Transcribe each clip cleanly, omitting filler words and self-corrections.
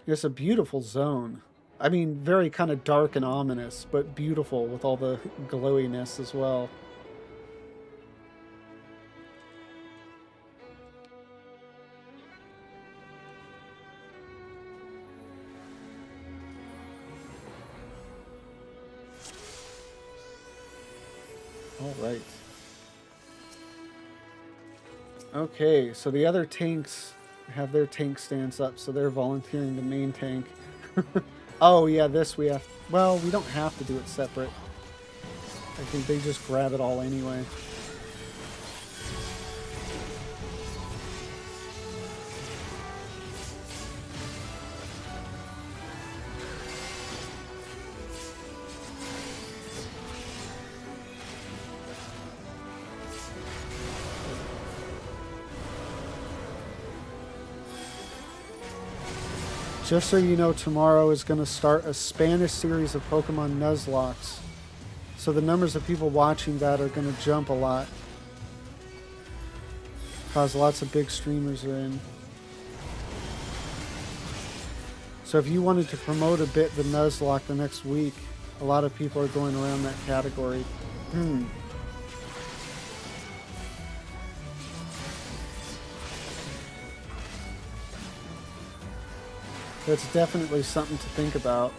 It's a beautiful zone. I mean, very kind of dark and ominous, but beautiful with all the glowiness as well. All right. Okay, so the other tanks have their tank stands up, so they're volunteering the main tank. Oh, yeah, this we have... Well, we don't have to do it separate. I think they just grab it all anyway. Just so you know, tomorrow is going to start a Spanish series of Pokemon Nuzlockes. So the numbers of people watching that are going to jump a lot. Because lots of big streamers are in. So if you wanted to promote a bit the Nuzlocke the next week, a lot of people are going around that category. That's definitely something to think about.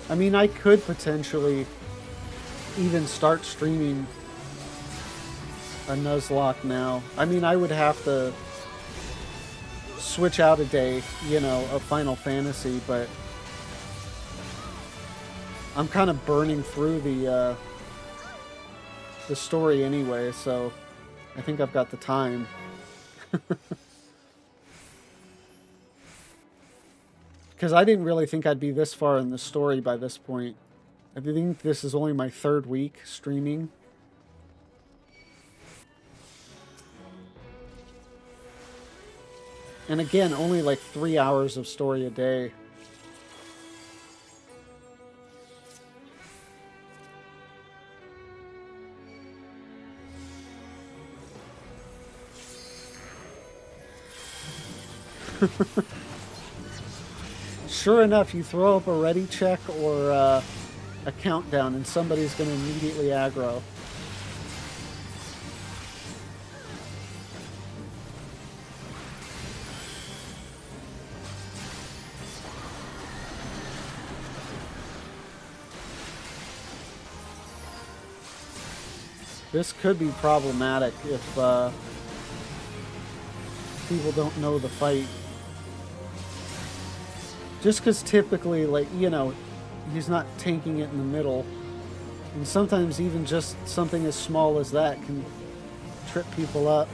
I mean, I could potentially even start streaming a Nuzlocke now. I mean, I would have to switch out a day, you know, of Final Fantasy, but I'm kind of burning through the story anyway, so I think I've got the time. Because I didn't really think I'd be this far in the story by this point. I think this is only my 3rd week streaming. And again, only like 3 hours of story a day. Sure enough, you throw up a ready check or a countdown and somebody's going to immediately aggro. This could be problematic if people don't know the fight. Just because typically, like, you know, he's not tanking it in the middle. And sometimes even just something as small as that can trip people up.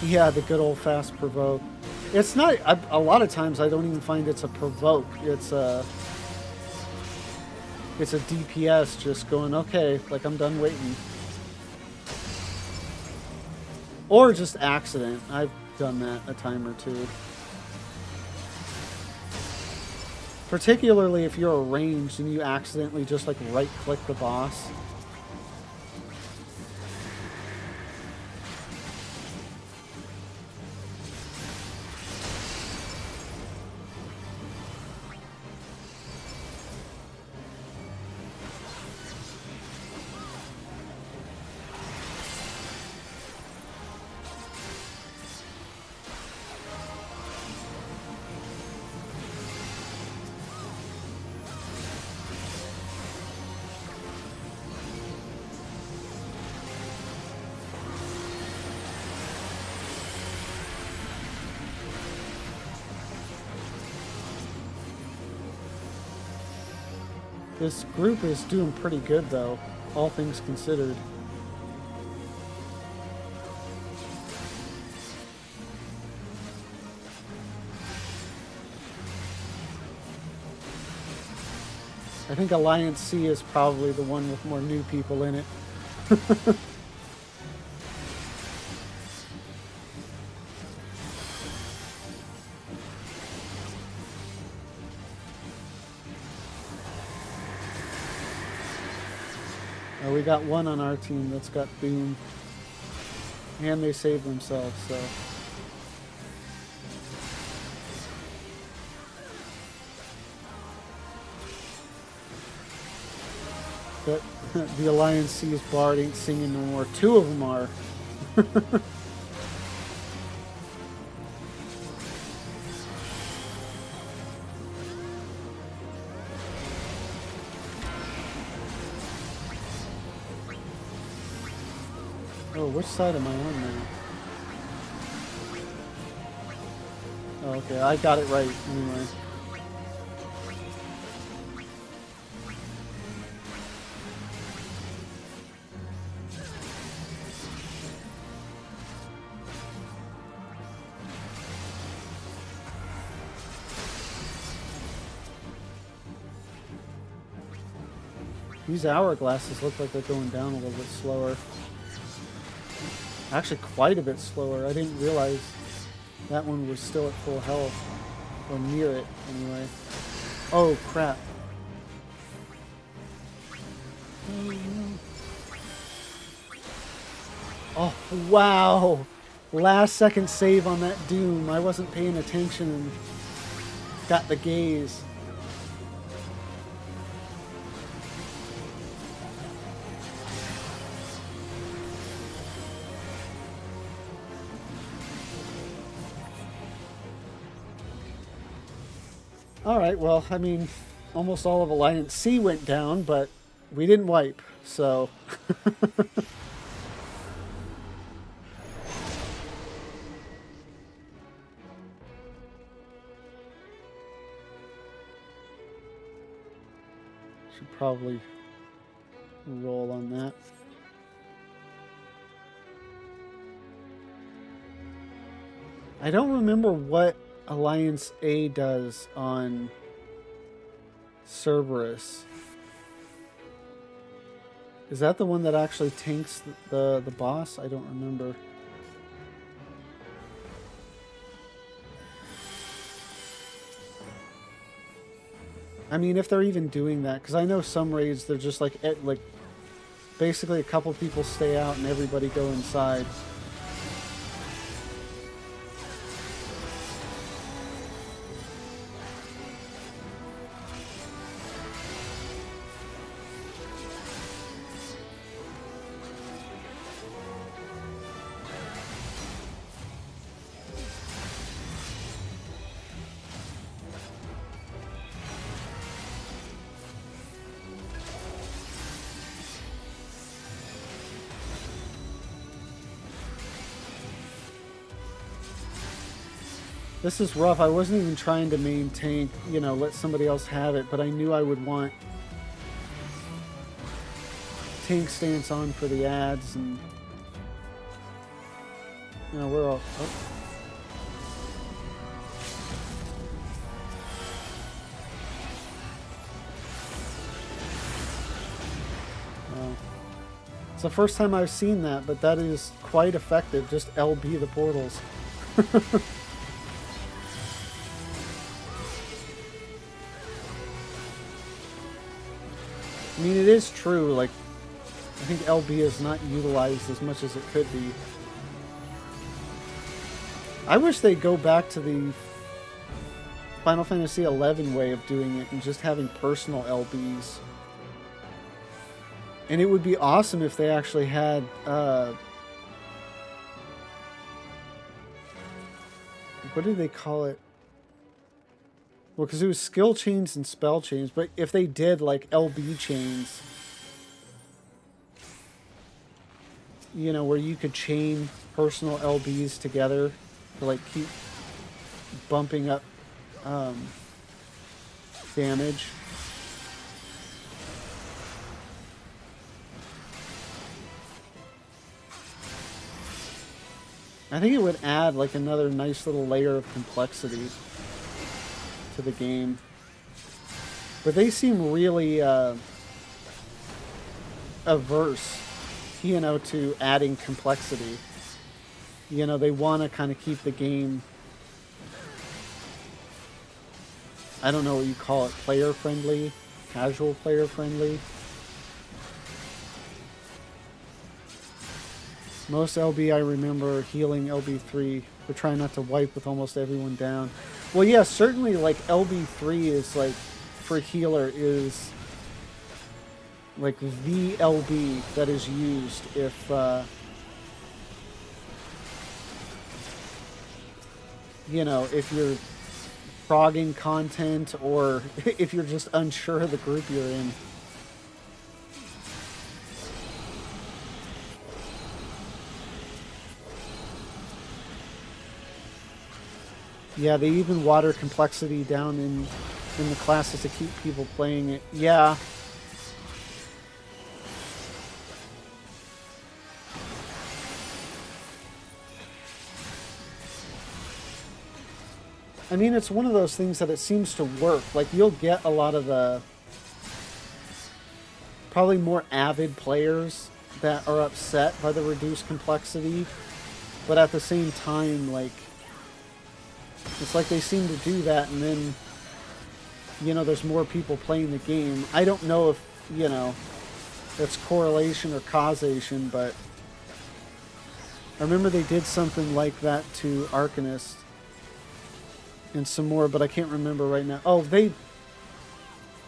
Yeah, the good old fast provoke. It's not, a lot of times I don't even find it's a provoke. It's a DPS just going, okay, like I'm done waiting. Or just accident. I've done that a time or two. Particularly if you're ranged and you accidentally just like right-click the boss. This group is doing pretty good, though, all things considered. I think Alliance C is probably the one with more new people in it. We got one on our team that's got Boom. And they saved themselves, so... But the Alliance C's Bard ain't singing no more. Two of them are. Oh, which side am I on now? Oh, okay, I got it right anyway. These hourglasses look like they're going down a little bit slower. Actually, quite a bit slower. I didn't realize that one was still at full health. Or near it, anyway. Oh, crap. Oh, wow! Last second save on that Doom. I wasn't paying attention and got the gaze. Alright, well, I mean, almost all of Alliance C went down, but we didn't wipe, so... Should probably roll on that. I don't remember what Alliance A does on Cerberus. Is that the one that actually tanks the boss? I don't remember. I mean, if they're even doing that, because I know some raids they're just like basically a couple people stay out and everybody go inside. This is rough. I wasn't even trying to maintain, you know, let somebody else have it, but I knew I would want tank stance on for the ads, and you know, we're all... Oh. It's the first time I've seen that, but that is quite effective. Just LB the portals. I mean, it is true, like, I think LB is not utilized as much as it could be. I wish they'd go back to the Final Fantasy XI way of doing it and just having personal LBs. And it would be awesome if they actually had, what do they call it? Well, because it was skill chains and spell chains, but if they did, like, LB chains, you know, where you could chain personal LBs together to, like, keep bumping up damage. I think it would add, like, another nice little layer of complexity to the game. But they seem really averse, you know, to adding complexity. You know, they want to kind of keep the game, I don't know what you call it, player friendly, casual player friendly. Most LB I remember healing LB3, but trying not to wipe with almost everyone down. Well, yeah, certainly like LB3 is like, for healer, is like the LB that is used if, you know, if you're frogging content or if you're just unsure of the group you're in. Yeah, they even water complexity down in the classes to keep people playing it. Yeah. I mean, it's one of those things that it seems to work. Like, you'll get a lot of the probably more avid players that are upset by the reduced complexity, but at the same time, like, it's like they seem to do that, and then, you know, there's more people playing the game. I don't know if, you know, that's correlation or causation, but I remember they did something like that to Arcanist and some more, but I can't remember right now. Oh,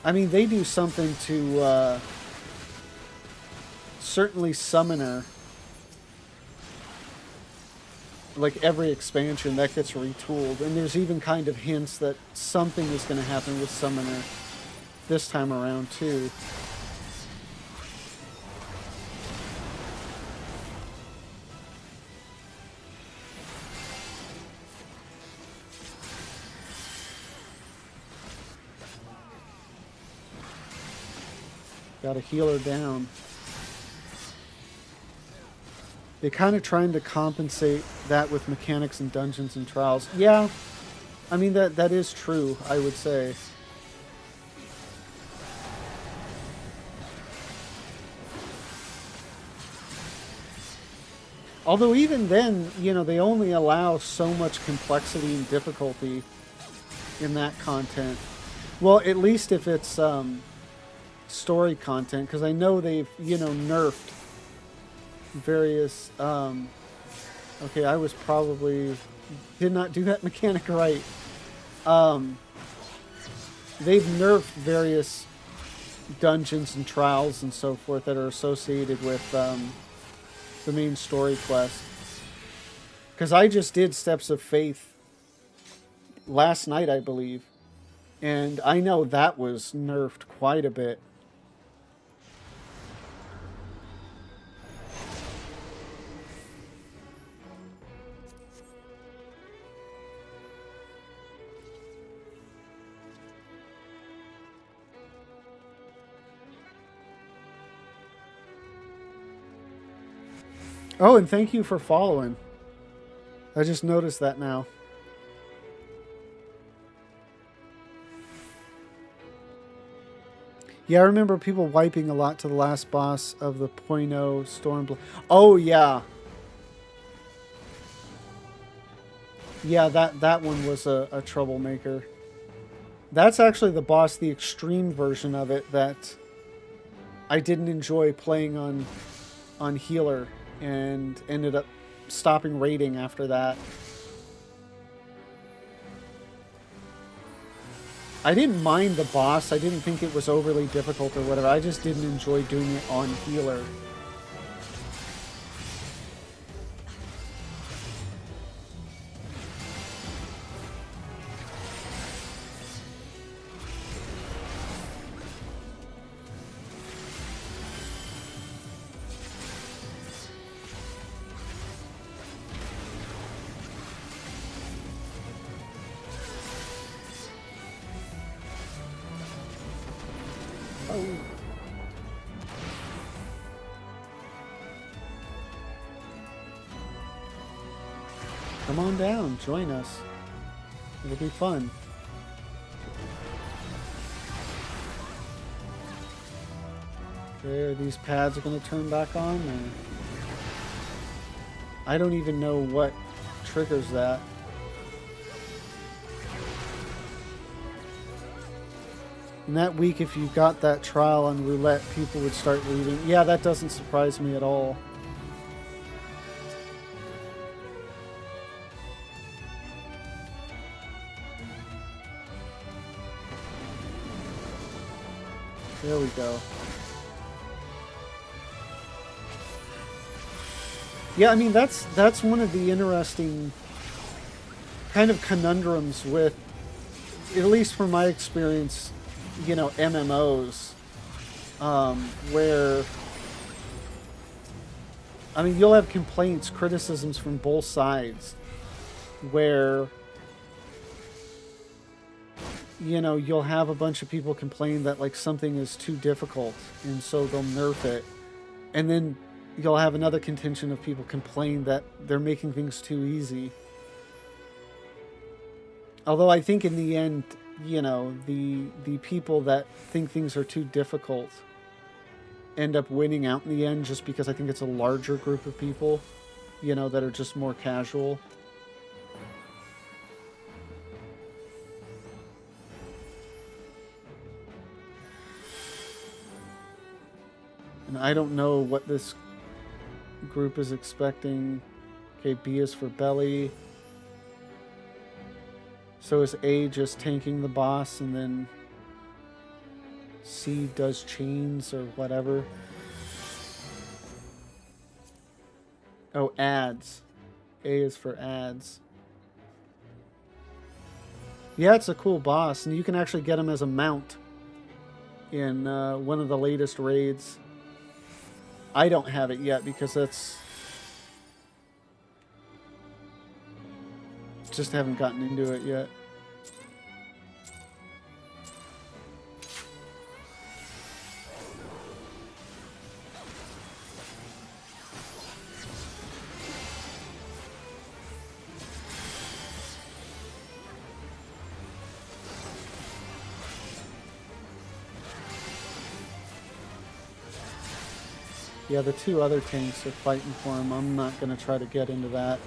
I mean, they do something to, certainly Summoner. Like, every expansion, that gets retooled. And there's even kind of hints that something is going to happen with Summoner this time around, too. Got a healer down. They're kind of trying to compensate that with mechanics in Dungeons and Trials. Yeah, I mean, that is true, I would say. Although even then, you know, they only allow so much complexity and difficulty in that content. Well, at least if it's story content, because I know they've, you know, nerfed various okay, I was probably did not do that mechanic right. They've nerfed various dungeons and trials and so forth that are associated with the main story quest, because I just did Steps of Faith last night, I believe, and I know that was nerfed quite a bit. Oh, and thank you for following. I just noticed that now. Yeah, I remember people wiping a lot to the last boss of the .0 Stormblood. Oh, yeah. Yeah, that one was a troublemaker. That's actually the boss, the extreme version of it, that I didn't enjoy playing on healer, and ended up stopping raiding after that. I didn't mind the boss. I didn't think it was overly difficult or whatever. I just didn't enjoy doing it on healer. Come on down, join us. It'll be fun. Okay, are these pads going to turn back on? Or... I don't even know what triggers that. In that week, if you got that trial on roulette, people would start leaving. Yeah, that doesn't surprise me at all. There we go. Yeah, I mean, that's one of the interesting kind of conundrums with, at least from my experience, you know, MMOs, where, I mean, you'll have complaints, criticisms from both sides, where, you know, you'll have a bunch of people complain that, like, something is too difficult, and so they'll nerf it, and then you'll have another contingent of people complain that they're making things too easy. Although I think in the end, you know, the people that think things are too difficult end up winning out in the end, just because I think it's a larger group of people, you know, that are just more casual. And I don't know what this group is expecting. Okay, B is for belly. So is A just tanking the boss, and then C does chains or whatever. Oh, ads. A is for ads. Yeah, it's a cool boss, and you can actually get him as a mount in one of the latest raids. I don't have it yet because that's... just haven't gotten into it yet. Yeah, the two other tanks are fighting for him. I'm not going to try to get into that.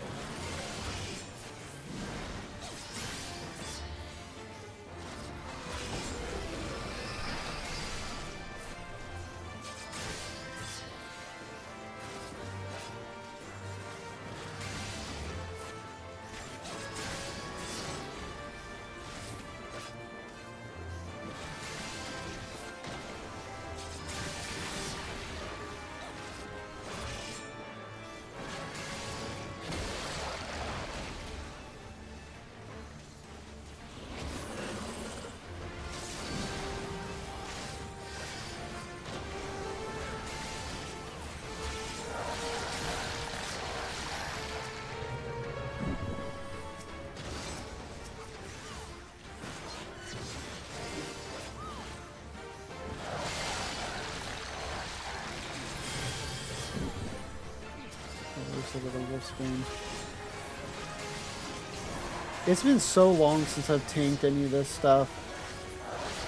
It's been so long since I've tanked any of this stuff.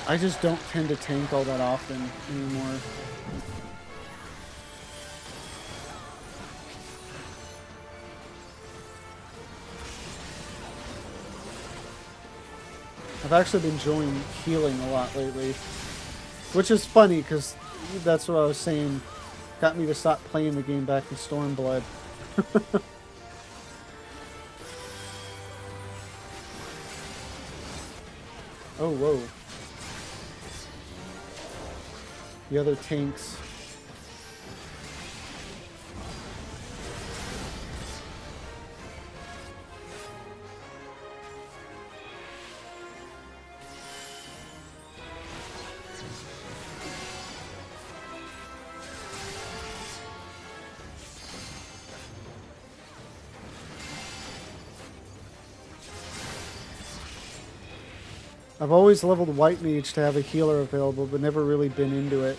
I just don't tend to tank all that often anymore. I've actually been enjoying healing a lot lately, which is funny because that's what I was saying. Got me to stop playing the game back in Stormblood. Oh, whoa. The other tanks. I've always leveled White Mage to have a healer available, but never really been into it.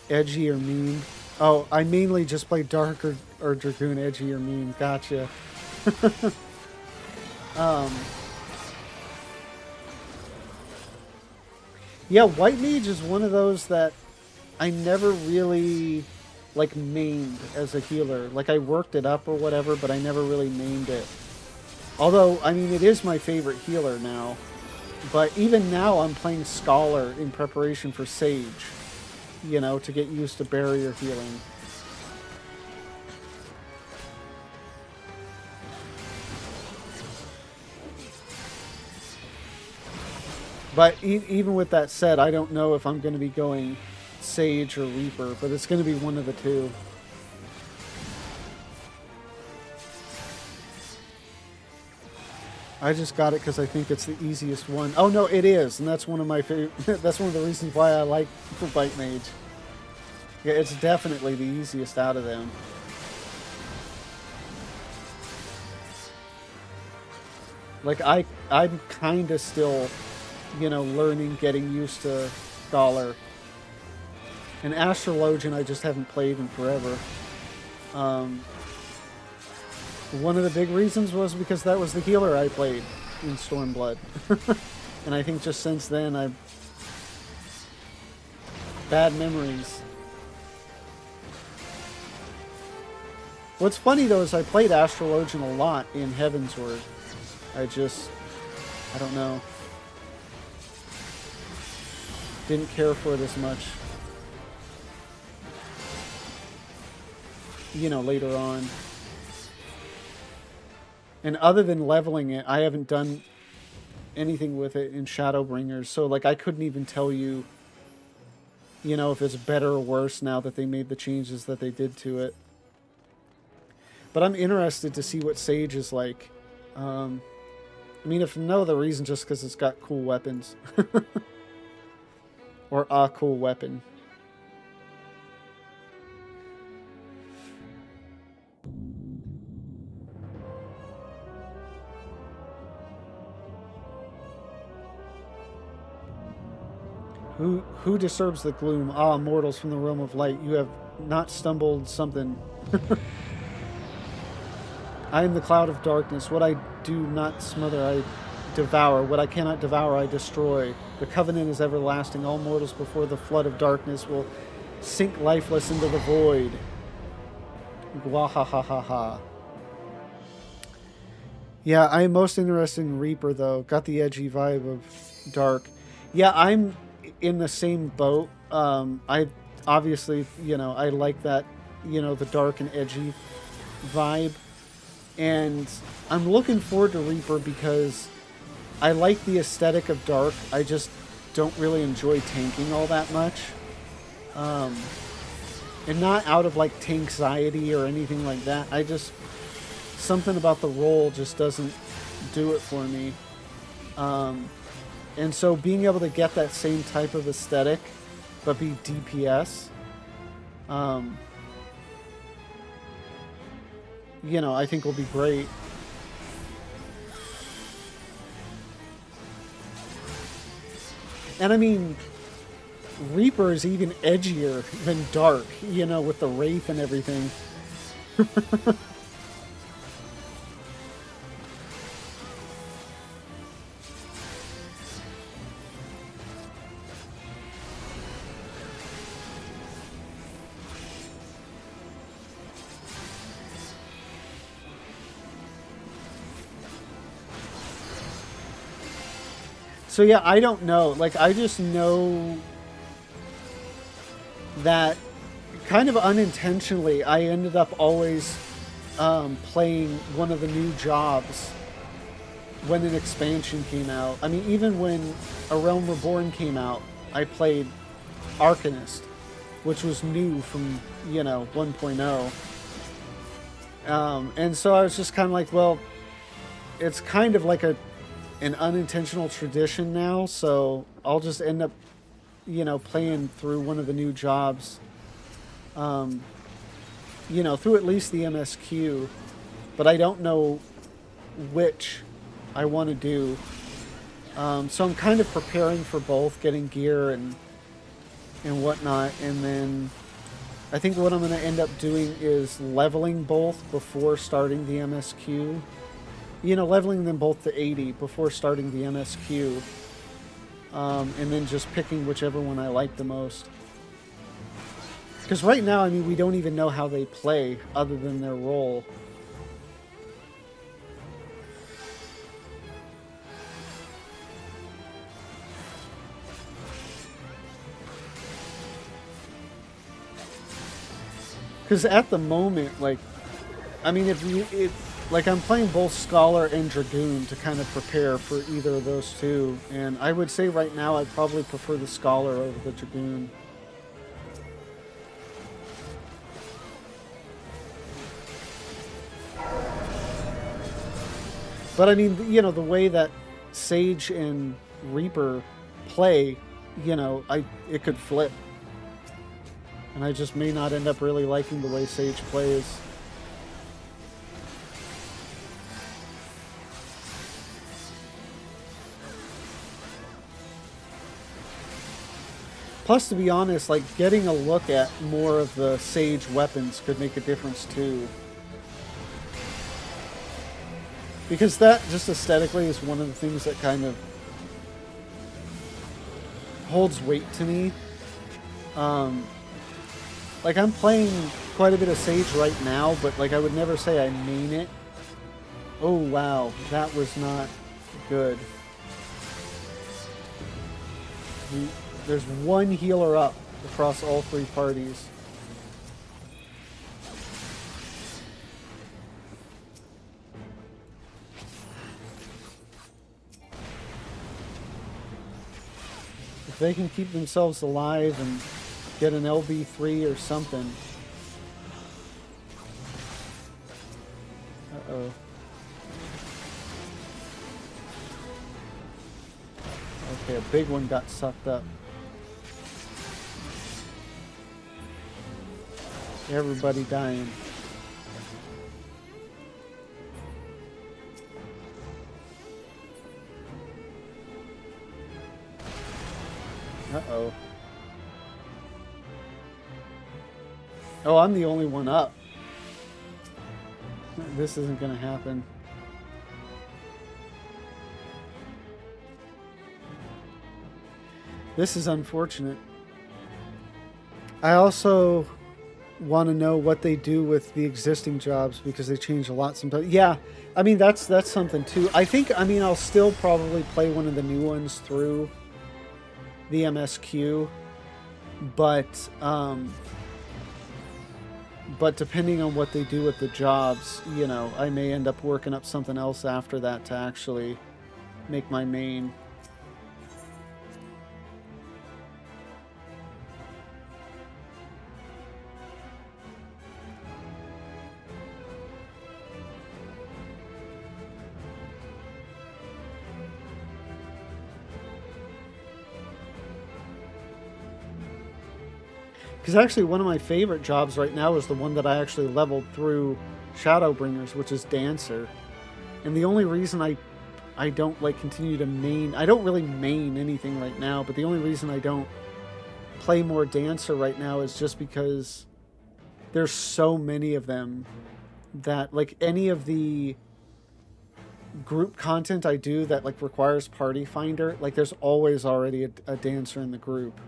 Edgy or mean? Oh, I mainly just play Dark or Dragoon, edgy or mean. Gotcha. Yeah, White Mage is one of those that I never really, like, mained as a healer. Like, I worked it up or whatever, but I never really mained it. Although, I mean, it is my favorite healer now. But even now, I'm playing Scholar in preparation for Sage, you know, to get used to barrier healing. But even with that said, I don't know if I'm going to be going Sage or Reaper, but it's going to be one of the two. I just got it because I think it's the easiest one. Oh no, it is, and that's one of my favorite. That's one of the reasons why I like White Mage. Yeah, it's definitely the easiest out of them. Like I'm kind of still, you know, learning, getting used to Scholar. And Astrologian I just haven't played in forever. One of the big reasons was because that was the healer I played in Stormblood. And I think just since then I've... bad memories. What's funny though is I played Astrologian a lot in Heavensward. I don't know. Didn't care for it as much. You know, later on. And other than leveling it, I haven't done anything with it in Shadowbringers. So, like, I couldn't even tell you, you know, if it's better or worse now that they made the changes that they did to it. But I'm interested to see what Sage is like. I mean, if for no other reason, just because it's got cool weapons. Or a cool weapon. Who disturbs the gloom? Ah, mortals from the realm of light, you have not stumbled something. I am the cloud of darkness. What I do not smother, I devour. What I cannot devour, I destroy. The covenant is everlasting. All mortals before the flood of darkness will sink lifeless into the void. Gwahahaha. Yeah, I am most interested in Reaper, though. Got the edgy vibe of Dark. Yeah, I'm in the same boat. I obviously, you know, I like that, you know, the dark and edgy vibe. And I'm looking forward to Reaper because I like the aesthetic of Dark. I just don't really enjoy tanking all that much. And not out of, like, tanxiety or anything like that. I just... something about the role just doesn't do it for me. And so being able to get that same type of aesthetic, but be DPS, you know, I think will be great. And I mean, Reaper is even edgier than Dark, you know, with the Wraith and everything. So yeah, I don't know. Like, I just know that kind of unintentionally, I ended up always playing one of the new jobs when an expansion came out. I mean, even when A Realm Reborn came out, I played Arcanist, which was new from, you know, 1.0. And so I was just kind of like, well, it's kind of like an unintentional tradition now, so I'll just end up, you know, playing through one of the new jobs, you know, through at least the MSQ, but I don't know which I want to do. So I'm kind of preparing for both, getting gear and whatnot, and then I think what I'm going to end up doing is leveling both before starting the MSQ. You know, leveling them both to 80 before starting the MSQ. and then just picking whichever one I like the most. Because right now, I mean, we don't even know how they play other than their role. Because at the moment, like, I mean, like, I'm playing both Scholar and Dragoon to kind of prepare for either of those two, and I would say right now I probably prefer the Scholar over the Dragoon. But I mean, you know, the way that Sage and Reaper play, you know, it could flip. And I just may not end up really liking the way Sage plays. Plus, to be honest, like, getting a look at more of the Sage weapons could make a difference, too. Because that, just aesthetically, is one of the things that kind of holds weight to me. Like, I'm playing quite a bit of Sage right now, but, like, I would never say I main it. Oh, wow. That was not good. There's one healer up across all three parties. If they can keep themselves alive and get an LB3 or something. Uh-oh. Okay, a big one got sucked up. Everybody dying. Uh-oh. Oh, I'm the only one up. This isn't gonna happen. This is unfortunate. I also want to know what they do with the existing jobs because they change a lot sometimes. Yeah, I mean, that's something too. I think, I mean, I'll still probably play one of the new ones through the MSQ, but depending on what they do with the jobs, you know, I may end up working up something else after that to actually make my main. Because actually one of my favorite jobs right now is the one that I actually leveled through Shadowbringers, which is Dancer. And the only reason I don't like continue to main, I don't really main anything right now, but the only reason I don't play more Dancer right now is just because there's so many of them that, like, any of the group content I do that, like, requires Party Finder, like, there's always already a Dancer in the group.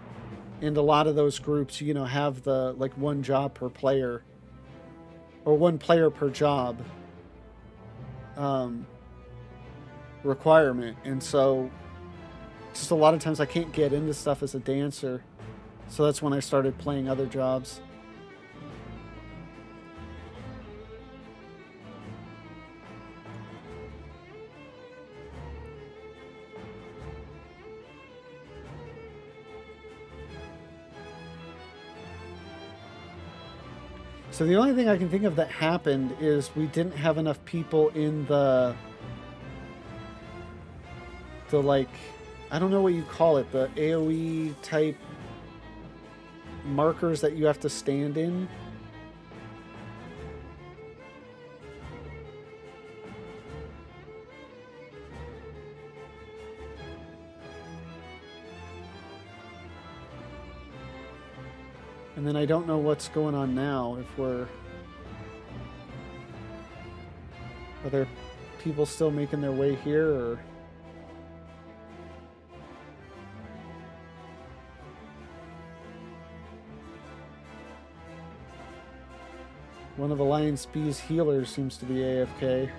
And a lot of those groups, you know, have the, like, one job per player. Or one player per job requirement. And so, just a lot of times I can't get into stuff as a dancer. So that's when I started playing other jobs. So the only thing I can think of that happened is we didn't have enough people in the like, I don't know what you call it, the AoE type markers that you have to stand in. And then I don't know what's going on now, if are there people still making their way here, or... One of Alliance B's healers seems to be AFK.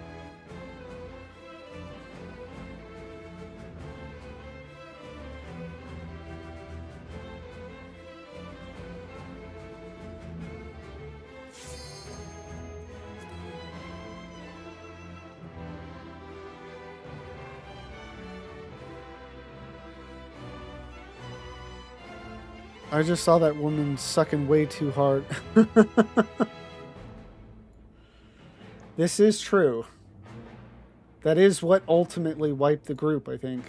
I just saw that woman sucking way too hard. This is true. That is what ultimately wiped the group, I think.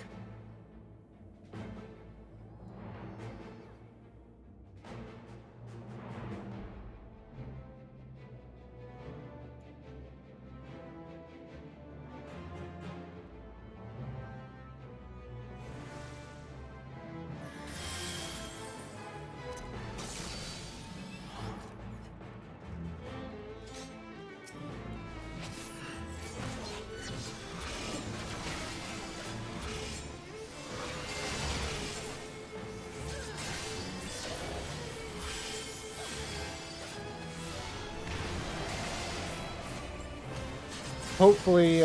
Hopefully,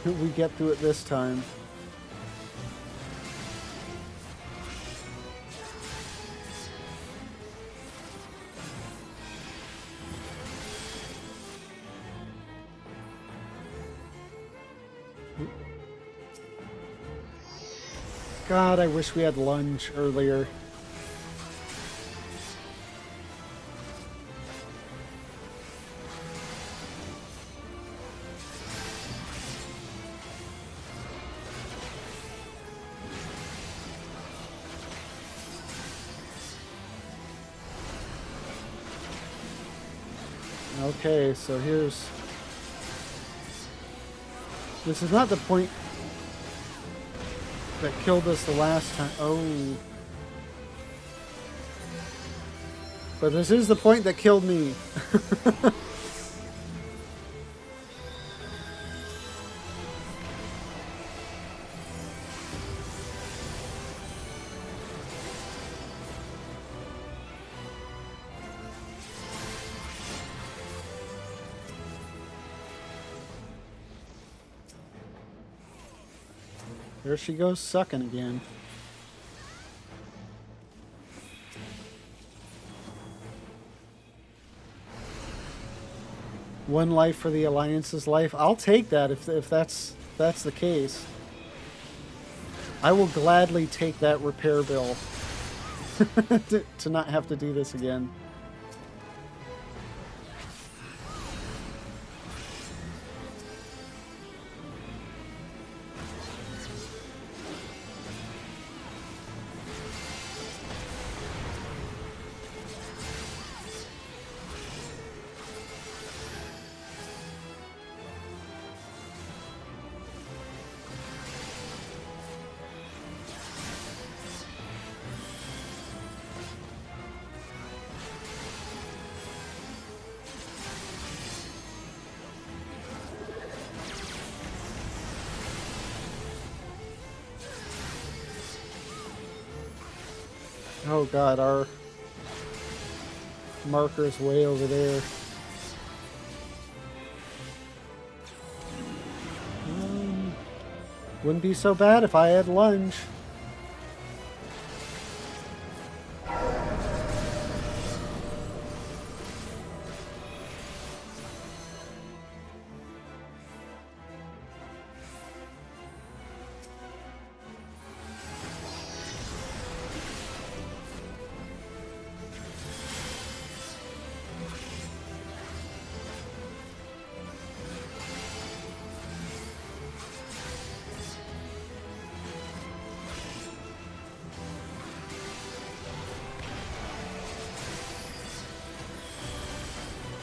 we get through it this time. God, I wish we had lunge earlier. Okay, so here's... This is not the point that killed us the last time. Oh. But this is the point that killed me. There she goes sucking again. One life for the Alliance's life. I'll take that if that's the case. I will gladly take that repair bill to not have to do this again. Oh god, our marker is way over there. Wouldn't be so bad if I had lunge.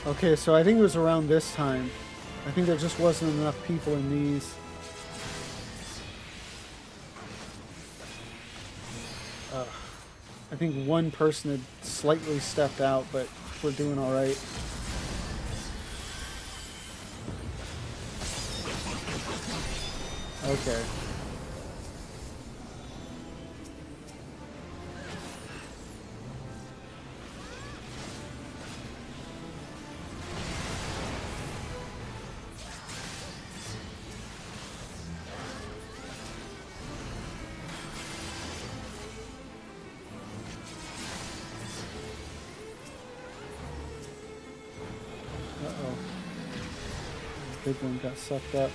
Okay, so I think it was around this time. I think there just wasn't enough people in these. I think one person had slightly stepped out, but we're doing all right. Okay. big one got sucked up.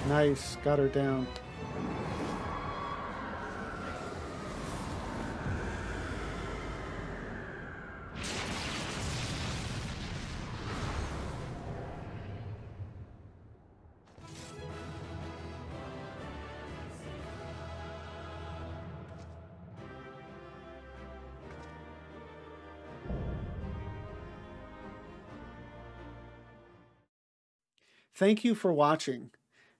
Nice, got her down. Thank you for watching.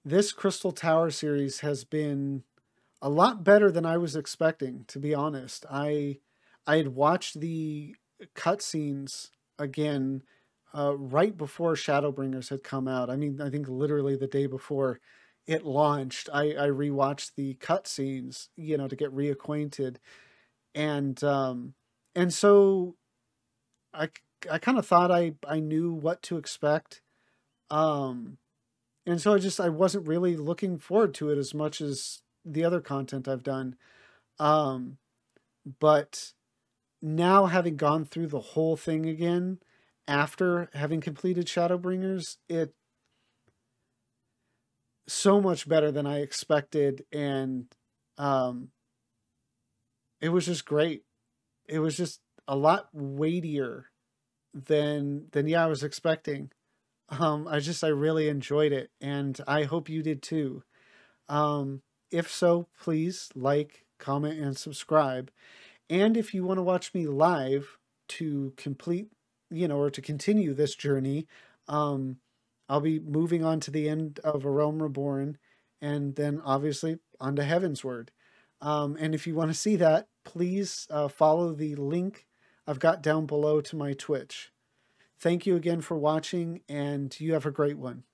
This Crystal Tower series has been a lot better than I was expecting, to be honest. I had watched the cutscenes again right before Shadowbringers had come out. I mean, I think literally the day before it launched, I rewatched the cutscenes, you know, to get reacquainted, and so I I kind of thought I knew what to expect. Um, and so I wasn't really looking forward to it as much as the other content I've done. Um, but now having gone through the whole thing again after having completed Shadowbringers, it so much better than I expected, and um, it was just great. It was just a lot weightier than yeah I was expecting. I really enjoyed it, and I hope you did too. If so, please like, comment, and subscribe. And if you want to watch me live to complete, you know, or to continue this journey, um, I'll be moving on to the end of A Realm Reborn, and then obviously on to Heavensward. And if you want to see that, please follow the link I've got down below to my Twitch. Thank you again for watching, and you have a great one.